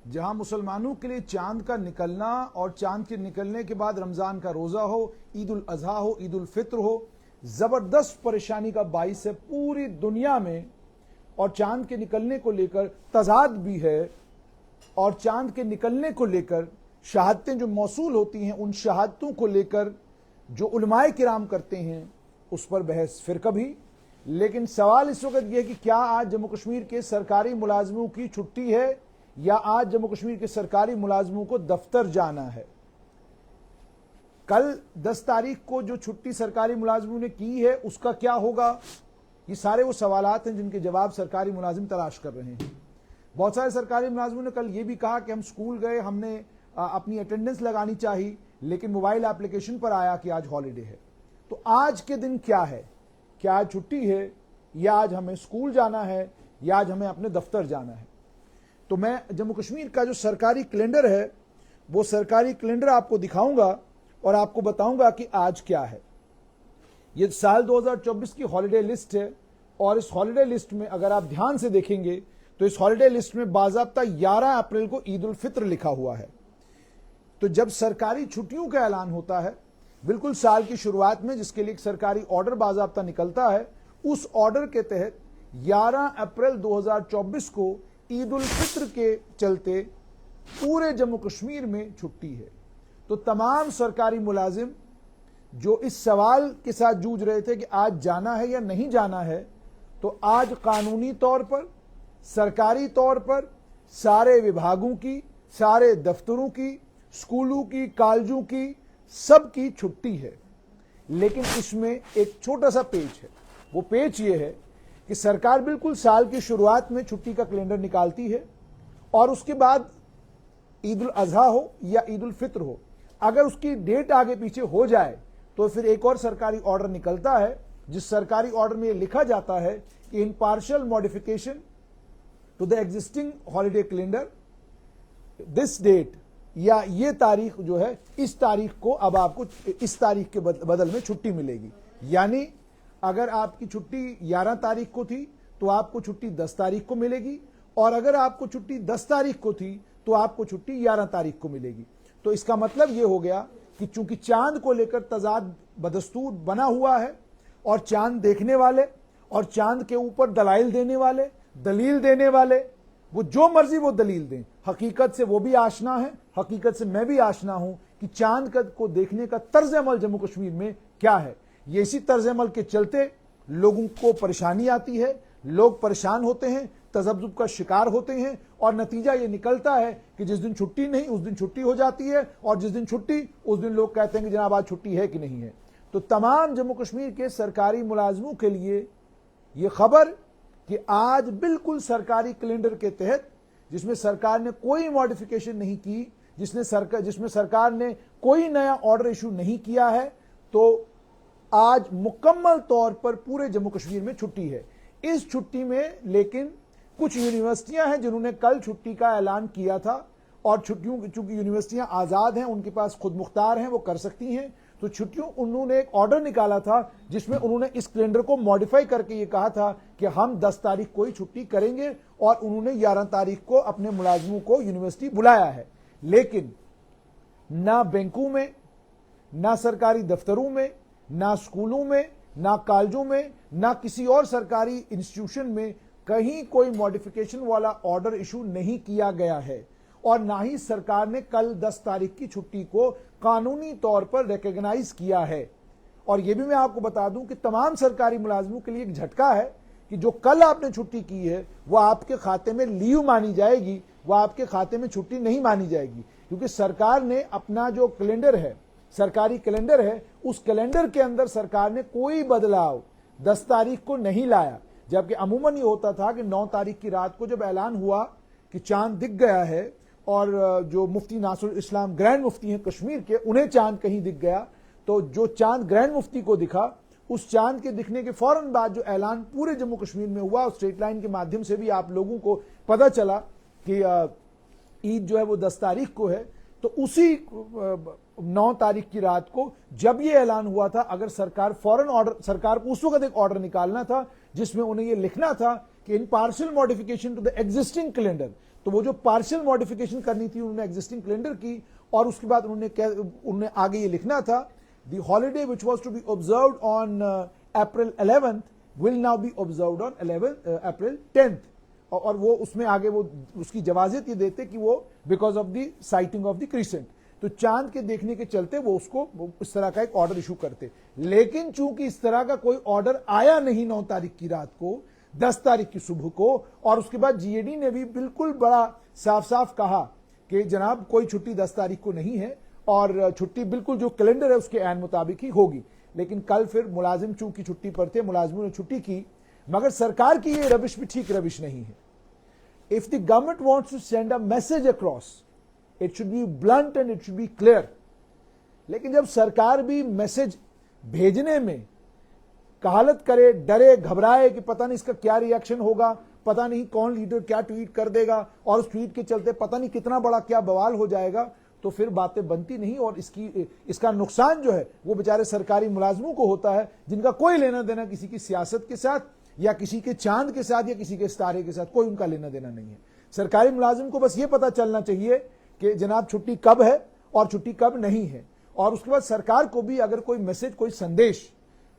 जहां मुसलमानों के लिए चांद का निकलना और चांद के निकलने के बाद रमजान का रोजा हो, ईद उल अजहा हो, ईद उल फित्र हो, जबरदस्त परेशानी का बाइस है पूरी दुनिया में। और चांद के निकलने को लेकर तजाद भी है, और चांद के निकलने को लेकर शहादतें जो मौसूल होती हैं, उन शहादतों को लेकर जो उलमाए किराम करते हैं उस पर बहस फिर कभी। लेकिन सवाल इस वक्त यह है कि क्या आज जम्मू कश्मीर के सरकारी मुलाजमों की छुट्टी है, या आज जम्मू कश्मीर के सरकारी मुलाजमों को दफ्तर जाना है। कल 10 तारीख को जो छुट्टी सरकारी मुलाजमों ने की है उसका क्या होगा। ये सारे वो सवालात हैं जिनके जवाब सरकारी मुलाजिम तलाश कर रहे हैं। बहुत सारे सरकारी मुलाजिमों ने कल ये भी कहा कि हम स्कूल गए, हमने अपनी अटेंडेंस लगानी चाहिए, लेकिन मोबाइल एप्लीकेशन पर आया कि आज हॉलीडे है। तो आज के दिन क्या है, क्या आज छुट्टी है, या आज हमें स्कूल जाना है, या आज हमें अपने दफ्तर जाना है। तो मैं जम्मू कश्मीर का जो सरकारी कैलेंडर है वो सरकारी कैलेंडर आपको दिखाऊंगा और आपको बताऊंगा कि आज क्या है। ये साल 2024 की हॉलिडे लिस्ट है, और इस हॉलिडे लिस्ट में अगर आप ध्यान से देखेंगे तो इस हॉलिडे लिस्ट में बाज़ाब्ता 11 अप्रैल को ईद उल फित्र लिखा हुआ है। तो जब सरकारी छुट्टियों का ऐलान होता है बिल्कुल साल की शुरुआत में, जिसके लिए एक सरकारी ऑर्डर बाज़ाब्ता निकलता है, उस ऑर्डर के तहत 11 अप्रैल 2024 को ईद उल फित्र के चलते पूरे जम्मू कश्मीर में छुट्टी है। तो तमाम सरकारी मुलाजिम जो इस सवाल के साथ जूझ रहे थे कि आज जाना है या नहीं जाना है, तो आज कानूनी तौर पर, सरकारी तौर पर सारे विभागों की, सारे दफ्तरों की, स्कूलों की, कॉलेजों की, सबकी छुट्टी है। लेकिन इसमें एक छोटा सा पेच है। वो पेच ये है कि सरकार बिल्कुल साल की शुरुआत में छुट्टी का कैलेंडर निकालती है, और उसके बाद ईद उल अजहा हो या ईद उल फित्र हो, अगर उसकी डेट आगे पीछे हो जाए तो फिर एक और सरकारी ऑर्डर निकलता है, जिस सरकारी ऑर्डर में यह लिखा जाता है कि in partial modification to the existing holiday calendar this date, या ये तारीख जो है, इस तारीख को अब आपको इस तारीख के बदल में छुट्टी मिलेगी। यानी अगर आपकी छुट्टी 11 तारीख को थी तो आपको छुट्टी 10 तारीख को मिलेगी, और अगर आपको छुट्टी 10 तारीख को थी तो आपको छुट्टी 11 तारीख को मिलेगी। तो इसका मतलब यह हो गया कि चूंकि चांद को लेकर तजाद बदस्तूर बना हुआ है, और चांद देखने वाले और चांद के ऊपर दलाइल देने वाले, दलील देने वाले, वो जो मर्जी वो दलील दें, हकीकत से वो भी आशना है, हकीकत से मैं भी आशना हूं कि चांद को देखने का तर्ज अमल जम्मू कश्मीर में क्या है। ये इसी तर्ज अमल के चलते लोगों को परेशानी आती है, लोग परेशान होते हैं, तजब्जुब का शिकार होते हैं, और नतीजा ये निकलता है कि जिस दिन छुट्टी नहीं उस दिन छुट्टी हो जाती है, और जिस दिन छुट्टी उस दिन लोग कहते हैं कि जनाब आज छुट्टी है कि नहीं है। तो तमाम जम्मू कश्मीर के सरकारी मुलाजमों के लिए ये खबर कि आज बिल्कुल सरकारी कैलेंडर के तहत, जिसमें सरकार ने कोई मॉडिफिकेशन नहीं की, जिसमें सरकार ने कोई नया ऑर्डर इशू नहीं किया है, तो आज मुकम्मल तौर पर पूरे जम्मू कश्मीर में छुट्टी है। इस छुट्टी में लेकिन कुछ यूनिवर्सिटियां हैं जिन्होंने कल छुट्टी का ऐलान किया था, और छुट्टियों चूंकि यूनिवर्सिटियां आजाद हैं, उनके पास खुद मुख्तार हैं, वो कर सकती हैं, तो छुट्टियों उन्होंने एक ऑर्डर निकाला था जिसमें उन्होंने इस कैलेंडर को मॉडिफाई करके ये कहा था कि हम 10 तारीख को ही छुट्टी करेंगे, और उन्होंने 11 तारीख को अपने मुलाजमों को यूनिवर्सिटी बुलाया है। लेकिन ना बैंकों में, ना सरकारी दफ्तरों में, ना स्कूलों में, ना कॉलेजों में, ना किसी और सरकारी इंस्टीट्यूशन में कहीं कोई मॉडिफिकेशन वाला ऑर्डर इशू नहीं किया गया है, और ना ही सरकार ने कल 10 तारीख की छुट्टी को कानूनी तौर पर रिकॉग्नाइज किया है। और यह भी मैं आपको बता दूं कि तमाम सरकारी मुलाजमों के लिए एक झटका है कि जो कल आपने छुट्टी की है वह आपके खाते में लीव मानी जाएगी, वह आपके खाते में छुट्टी नहीं मानी जाएगी, क्योंकि सरकार ने अपना जो कैलेंडर है, सरकारी कैलेंडर है, उस कैलेंडर के अंदर सरकार ने कोई बदलाव 10 तारीख को नहीं लाया। जबकि अमूमन ये होता था कि 9 तारीख की रात को जब ऐलान हुआ कि चांद दिख गया है, और जो मुफ्ती नासरुल इस्लाम ग्रैंड मुफ्ती हैं कश्मीर के, उन्हें चांद कहीं दिख गया, तो जो चांद ग्रैंड मुफ्ती को दिखा, उस चांद के दिखने के फौरन बाद जो ऐलान पूरे जम्मू कश्मीर में हुआ, उस स्ट्रेट लाइन के माध्यम से भी आप लोगों को पता चला कि ईद जो है वो 10 तारीख को है। तो उसी 9 तारीख की रात को जब ये ऐलान हुआ था, अगर सरकार फौरन ऑर्डर, सरकार को उस वक्त एक ऑर्डर निकालना था जिसमें उन्हें ये लिखना था कि in partial modification to the existing calendar, तो वो जो पार्शियल मॉडिफिकेशन करनी थी उन्होंने एग्जिस्टिंग कैलेंडर की, और उसके बाद उन्होंने आगे ये लिखना था, the holiday which was to be observed on April 11th will now be observed on April 10th। और वो उसमें आगे वो उसकी जवाजियत ये देते कि वो because of the sighting of the crescent, तो चांद के देखने के चलते वो उसको इस तरह का एक ऑर्डर इशू करते। लेकिन चूंकि इस तरह का कोई ऑर्डर आया नहीं 9 तारीख की रात को, 10 तारीख की सुबह को, और उसके बाद जीएडी ने भी बिल्कुल बड़ा साफ साफ कहा कि जनाब कोई छुट्टी 10 तारीख को नहीं है और छुट्टी बिल्कुल जो कैलेंडर है उसके ऐन मुताबिक ही होगी। लेकिन कल फिर मुलाजिम चूंकि छुट्टी पर थे, मुलाजिमों ने छुट्टी की, मगर सरकार की ये रविश भी ठीक रविश नहीं है। If the government wants to send a message across, it should be blunt and it should be clear. लेकिन जब सरकार भी मैसेज भेजने में कहालत करे, डरे, घबराए कि पता नहीं इसका क्या रिएक्शन होगा, पता नहीं कौन लीडर क्या ट्वीट कर देगा, और उस ट्वीट के चलते पता नहीं कितना बड़ा क्या बवाल हो जाएगा, तो फिर बातें बनती नहीं। और इसका नुकसान जो है वो बेचारे सरकारी मुलाजिमों को होता है, जिनका कोई लेना देना किसी की सियासत के साथ या किसी के चांद के साथ या किसी के सितारे के साथ, कोई उनका लेना देना नहीं है। सरकारी मुलाजिम को बस ये पता चलना चाहिए कि जनाब छुट्टी कब है और छुट्टी कब नहीं है। और उसके बाद सरकार को भी अगर कोई मैसेज, कोई संदेश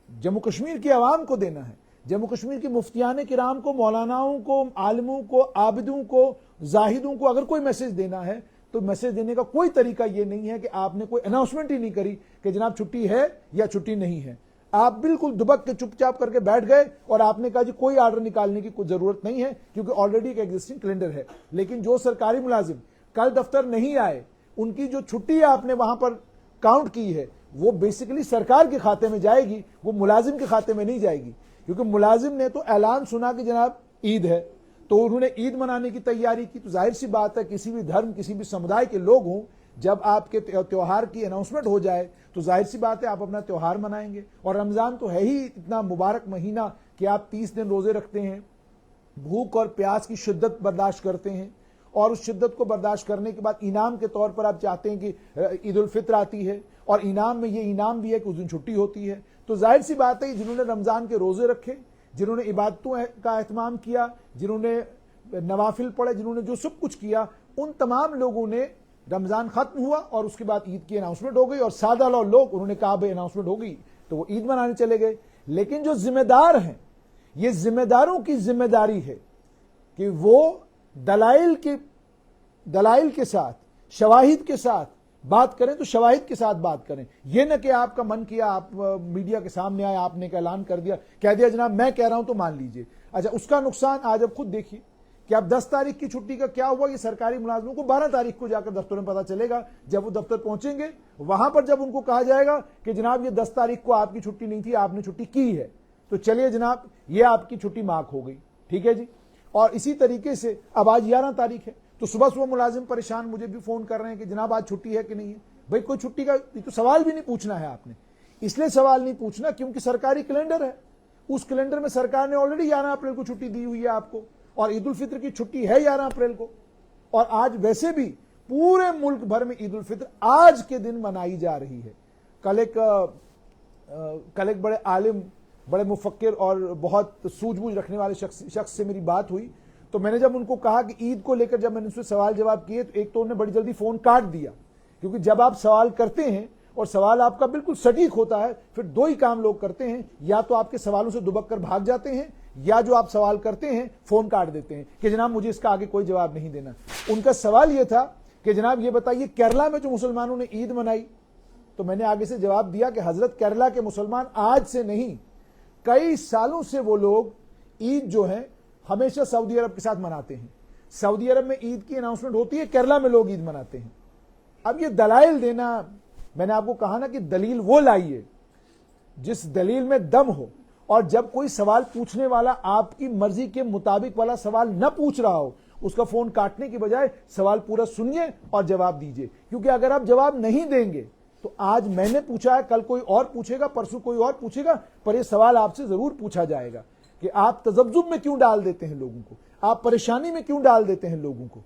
जम्मू कश्मीर की आवाम को देना है, जम्मू कश्मीर के मुफ्तियान किराम को, मौलानाओं को, आलिमों को, आबिदों को, जाहिदों को अगर कोई मैसेज देना है, तो मैसेज देने का कोई तरीका यह नहीं है कि आपने कोई अनाउंसमेंट ही नहीं करी कि जनाब छुट्टी है या छुट्टी नहीं है। आप बिल्कुल दुबक के चुपचाप करके बैठ गए और आपने कहा जी कोई ऑर्डर निकालने की कोई जरूरत नहीं है क्योंकि ऑलरेडी एक एग्जिस्टिंग कैलेंडर है। लेकिन जो सरकारी मुलाजिम कल दफ्तर नहीं आए, उनकी जो छुट्टी आपने वहां पर काउंट की है वो बेसिकली सरकार के खाते में जाएगी, वो मुलाजिम के खाते में नहीं जाएगी। क्योंकि मुलाजिम ने तो ऐलान सुना कि जनाब ईद है, तो उन्होंने ईद मनाने की तैयारी की। तो जाहिर सी बात है, किसी भी धर्म, किसी भी समुदाय के लोग हों, जब आपके त्योहार की अनाउंसमेंट हो जाए तो जाहिर सी बात है आप अपना त्योहार मनाएंगे। और रमजान तो है ही इतना मुबारक महीना कि आप 30 दिन रोजे रखते हैं, भूख और प्यास की शिद्दत बर्दाश्त करते हैं, और उस शिद्दत को बर्दाश्त करने के बाद इनाम के तौर पर आप चाहते हैं कि ईद उल फित्र आती है, और इनाम में ये इनाम भी है कि उस दिन छुट्टी होती है। तो जाहिर सी बात है जिन्होंने रमजान के रोजे रखे, जिन्होंने इबादतों का एहतमाम किया, जिन्होंने नवाफिल पढ़े, जिन्होंने जो सब कुछ किया, उन तमाम लोगों ने रमजान खत्म हुआ और उसके बाद ईद की अनाउंसमेंट हो गई, और सादा लोग उन्होंने कहा भाई अनाउंसमेंट हो गई तो वो ईद मनाने चले गए। लेकिन जो जिम्मेदार हैं, ये जिम्मेदारों की जिम्मेदारी है कि वो दलाइल के साथ, शवाहिद के साथ बात करें, तो शवाहिद के साथ बात करें। यह न कि आपका मन किया, आप मीडिया के सामने आए, आपने एक ऐलान कर दिया, कह दिया जनाब मैं कह रहा हूं तो मान लीजिए। अच्छा, उसका नुकसान आज आप खुद देखिए कि अब 10 तारीख की छुट्टी का क्या हुआ। ये सरकारी मुलाजिमों को 12 तारीख को जाकर दफ्तर में पता चलेगा। जब वो दफ्तर पहुंचेंगे, वहां पर जब उनको कहा जाएगा कि जनाब ये 10 तारीख को आपकी छुट्टी नहीं थी, आपने छुट्टी की है, तो चलिए जनाब ये आपकी छुट्टी मार्क हो गई, ठीक है जी। और इसी तरीके से अब आज 11 तारीख है, तो सुबह सुबह मुलाजिम परेशान मुझे भी फोन कर रहे हैं कि जनाब आज छुट्टी है कि नहीं है। भाई कोई छुट्टी का तो सवाल भी नहीं पूछना है आपने। इसलिए सवाल नहीं पूछना क्योंकि सरकारी कैलेंडर है, उस कैलेंडर में सरकार ने ऑलरेडी 11 अप्रैल को छुट्टी दी हुई है आपको, और ईद उल फित्र की छुट्टी है 11 अप्रैल को। और आज वैसे भी पूरे मुल्क भर में ईद उल फित्र आज के दिन मनाई जा रही है। कल एक बड़े आलिम, बड़े मुफक्किर और बहुत सूझबूझ रखने वाले शख्स से मेरी बात हुई, तो मैंने जब उनको कहा कि ईद को लेकर जब मैंने उनसे सवाल जवाब किए, तो एक तो उन्होंने बड़ी जल्दी फोन काट दिया, क्योंकि जब आप सवाल करते हैं और सवाल आपका बिल्कुल सटीक होता है, फिर दो ही काम लोग करते हैं, या तो आपके सवालों से दुबक कर भाग जाते हैं, या जो आप सवाल करते हैं फोन काट देते हैं कि जनाब मुझे इसका आगे कोई जवाब नहीं देना। उनका सवाल यह था कि जनाब ये बताइए केरला में जो मुसलमानों ने ईद मनाई, तो मैंने आगे से जवाब दिया कि हजरत केरला के मुसलमान आज से नहीं, कई सालों से वो लोग ईद जो है हमेशा सऊदी अरब के साथ मनाते हैं। सऊदी अरब में ईद की अनाउंसमेंट होती है, केरला में लोग ईद मनाते हैं। अब ये दलाइल देना, मैंने आपको कहा ना कि दलील वो लाइए जिस दलील में दम हो, और जब कोई सवाल पूछने वाला आपकी मर्जी के मुताबिक वाला सवाल न पूछ रहा हो, उसका फोन काटने की बजाय सवाल पूरा सुनिए और जवाब दीजिए। क्योंकि अगर आप जवाब नहीं देंगे तो आज मैंने पूछा है, कल कोई और पूछेगा, परसों कोई और पूछेगा, पर यह सवाल आपसे जरूर पूछा जाएगा कि आप तजब्जुब में क्यों डाल देते हैं लोगों को, आप परेशानी में क्यों डाल देते हैं लोगों को,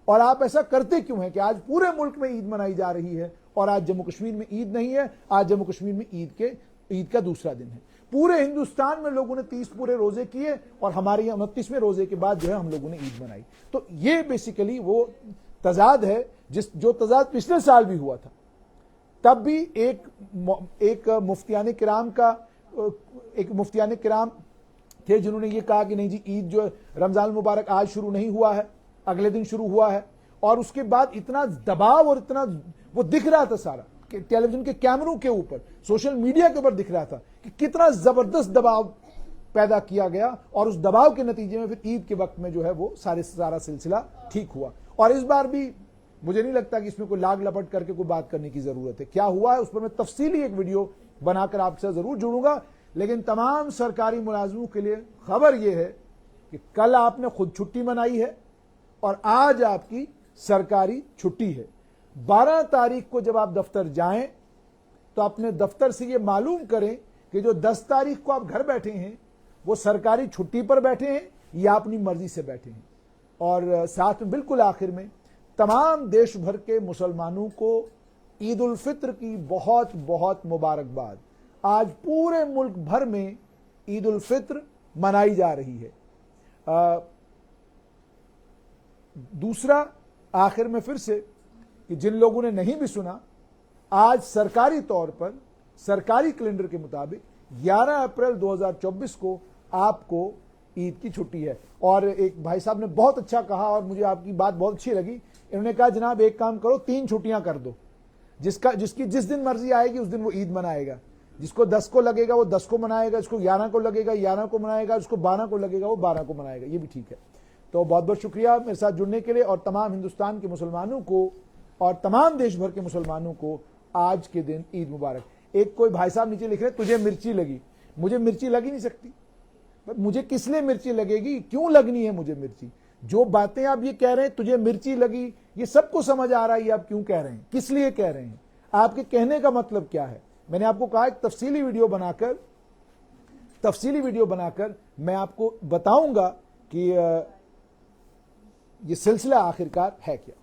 और आप ऐसा करते क्यों हैं कि आज पूरे मुल्क में ईद मनाई जा रही है और आज जम्मू कश्मीर में ईद नहीं है। आज जम्मू कश्मीर में ईद का दूसरा दिन है। पूरे हिंदुस्तान में लोगों ने 30 पूरे रोजे किए और हमारे यहाँ 29वें रोजे के बाद जो है हम लोगों ने ईद मनाई। तो ये बेसिकली वो तजाद है जो तजाद पिछले साल भी हुआ था। तब भी एक मुफ्तियाने किराम थे जिन्होंने ये कहा कि नहीं जी, ईद जो रमजान मुबारक आज शुरू नहीं हुआ है, अगले दिन शुरू हुआ है। और उसके बाद इतना दबाव और इतना वो दिख रहा था सारा टेलीविजन के कैमरों के ऊपर, सोशल मीडिया के ऊपर दिख रहा था कि कितना जबरदस्त दबाव पैदा किया गया और उस दबाव के नतीजे में फिर ईद के वक्त में जो है वो सारा सिलसिला ठीक हुआ। और इस बार भी मुझे नहीं लगता कि इसमें कोई लाग लपट करके कोई बात करने की जरूरत है। क्या हुआ है उस पर मैं तफसीली एक वीडियो बनाकर आपसे जरूर जुड़ूंगा। लेकिन तमाम सरकारी मुलाजिमों के लिए खबर यह है कि कल आपने खुद छुट्टी मनाई है और आज आपकी सरकारी छुट्टी है। 12 तारीख को जब आप दफ्तर जाएं तो अपने दफ्तर से यह मालूम करें कि जो 10 तारीख को आप घर बैठे हैं वो सरकारी छुट्टी पर बैठे हैं या अपनी मर्जी से बैठे हैं। और साथ में बिल्कुल आखिर में तमाम देश भर के मुसलमानों को ईद उल फित्र की बहुत बहुत मुबारकबाद। आज पूरे मुल्क भर में ईद उल फित्र मनाई जा रही है। दूसरा, आखिर में फिर से कि जिन लोगों ने नहीं भी सुना, आज सरकारी तौर पर सरकारी कैलेंडर के मुताबिक 11 अप्रैल 2024 को आपको ईद की छुट्टी है। और एक भाई साहब ने बहुत अच्छा कहा और मुझे आपकी बात बहुत अच्छी लगी। इन्होंने कहा जनाब एक काम करो, 3 छुट्टियां कर दो, जिसकी जिस दिन मर्जी आएगी उस दिन वो ईद मनाएगा। जिसको 10 को लगेगा वो 10 को मनाएगा, जिसको 11 को लगेगा 11 को मनाएगा, जिसको 12 को लगेगा वो 12 को मनाएगा। ये भी ठीक है। तो बहुत बहुत शुक्रिया मेरे साथ जुड़ने के लिए। और तमाम हिंदुस्तान के मुसलमानों को और तमाम देश भर के मुसलमानों को आज के दिन ईद मुबारक। एक कोई भाई साहब नीचे लिख रहे तुझे मिर्ची लगी। मुझे मिर्ची लग ही नहीं सकती। मुझे किस लिए मिर्ची लगेगी, क्यों लगनी है मुझे मिर्ची? जो बातें आप ये कह रहे हैं तुझे मिर्ची लगी, ये सबको समझ आ रहा है ये आप क्यों कह रहे हैं, किस लिए कह रहे हैं, आपके कहने का मतलब क्या है। मैंने आपको कहा एक तफसीली वीडियो बनाकर मैं आपको बताऊंगा कि ये सिलसिला आखिरकार है क्या।